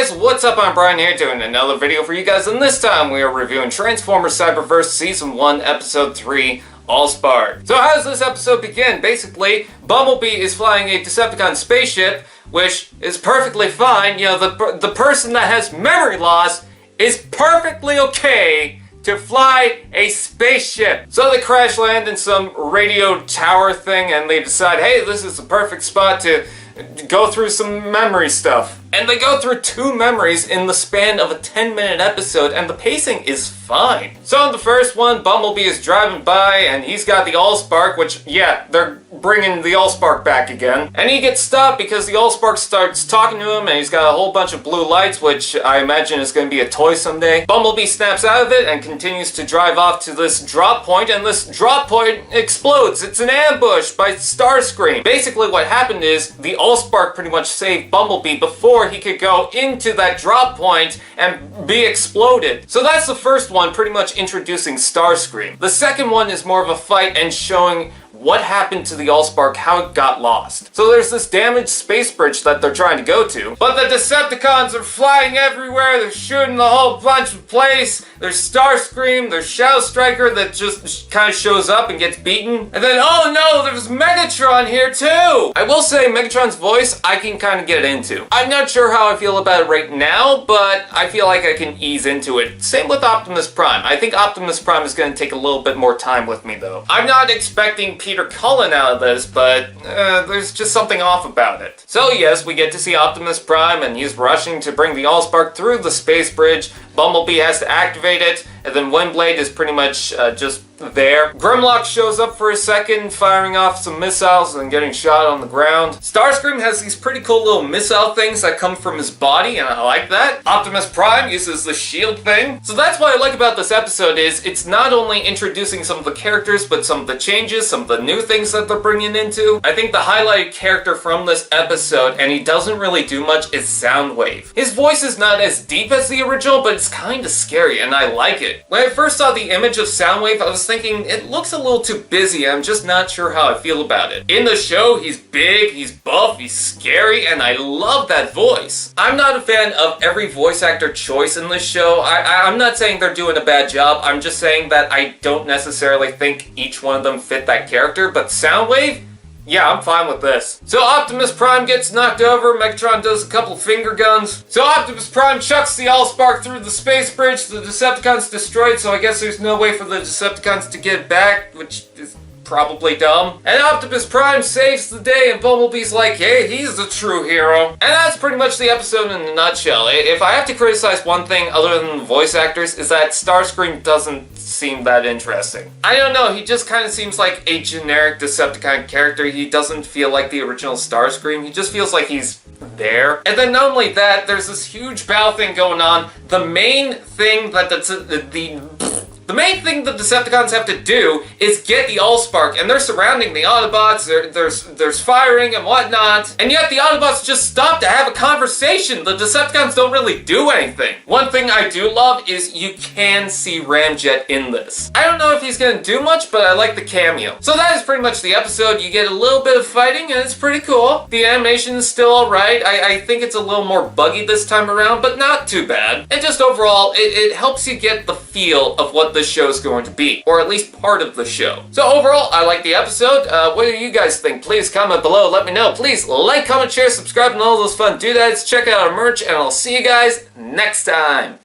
guys, what's up? I'm Brian here doing another video for you guys, and this time we are reviewing Transformers Cyberverse Season 1, Episode 3, Allspark. So how does this episode begin? Basically, Bumblebee is flying a Decepticon spaceship, which is perfectly fine. You know, the person that has memory loss is perfectly okay to fly a spaceship. So they crash land in some radio tower thing, and they decide, hey, this is the perfect spot to go through some memory stuff. And they go through 2 memories in the span of a 10-minute episode, and the pacing is fine. So in the first one, Bumblebee is driving by, and he's got the Allspark, which, yeah, they're bringing the Allspark back again. And he gets stopped because the Allspark starts talking to him, and he's got a whole bunch of blue lights, which I imagine is going to be a toy someday. Bumblebee snaps out of it and continues to drive off to this drop point, and this drop point explodes. It's an ambush by Starscream. Basically what happened is the Allspark pretty much saved Bumblebee before he could go into that drop point and be exploded. So that's the first one, pretty much introducing Starscream. The second one is more of a fight and showing what happened to the Allspark, how it got lost. So there's this damaged space bridge that they're trying to go to, but the Decepticons are flying everywhere, they're shooting the whole bunch of place. There's Starscream, there's Shadow Striker that just kind of shows up and gets beaten. And then, oh no, there's Metatron here too! I will say, Megatron's voice, I can kind of get into. I'm not sure how I feel about it right now, but I feel like I can ease into it. Same with Optimus Prime. I think Optimus Prime is going to take a little bit more time with me though. I'm not expecting Peter Cullen out of this, but there's just something off about it. So yes, we get to see Optimus Prime, and he's rushing to bring the Allspark through the space bridge. Bumblebee has to activate it, and then Windblade is pretty much just there. Grimlock shows up for a second, firing off some missiles and getting shot on the ground. Starscream has these pretty cool little missile things that come from his body, and I like that. Optimus Prime uses the shield thing. So that's what I like about this episode is it's not only introducing some of the characters, but some of the changes, some of the new things that they're bringing into. I think the highlighted character from this episode, and he doesn't really do much, is Soundwave. His voice is not as deep as the original, but it's kind of scary, and I like it. When I first saw the image of Soundwave, I was thinking it looks a little too busy. I'm just not sure how I feel about it. In the show, he's big, he's buff, he's scary, and I love that voice. I'm not a fan of every voice actor choice in this show. I'm not saying they're doing a bad job. I'm just saying that I don't necessarily think each one of them fit that character, but Soundwave? Yeah, I'm fine with this. So Optimus Prime gets knocked over, Megatron does a couple finger guns. So Optimus Prime chucks the Allspark through the space bridge, the Decepticons destroyed, so I guess there's no way for the Decepticons to get it back, which is probably dumb. And Optimus Prime saves the day, and Bumblebee's like, hey, he's the true hero. And that's pretty much the episode in a nutshell. If I have to criticize one thing other than the voice actors, is that Starscream doesn't seem that interesting. I don't know, he just kind of seems like a generic Decepticon character. He doesn't feel like the original Starscream. He just feels like he's there. And then not only that, there's this huge battle thing going on. The main thing that the main thing the Decepticons have to do is get the Allspark, and they're surrounding the Autobots, there's firing and whatnot, and yet the Autobots just stop to have a conversation. The Decepticons don't really do anything. One thing I do love is you can see Ramjet in this. I don't know if he's gonna do much, but I like the cameo. So that is pretty much the episode. You get a little bit of fighting, and it's pretty cool. The animation is still alright. I think it's a little more buggy this time around, but not too bad. And just overall, it helps you get the feel of what this show is going to be, or at least part of the show. So overall, I like the episode. What do you guys think? Please comment below, let me know. Please like, comment, share, subscribe, and all those fun doodads. Check out our merch, and I'll see you guys next time.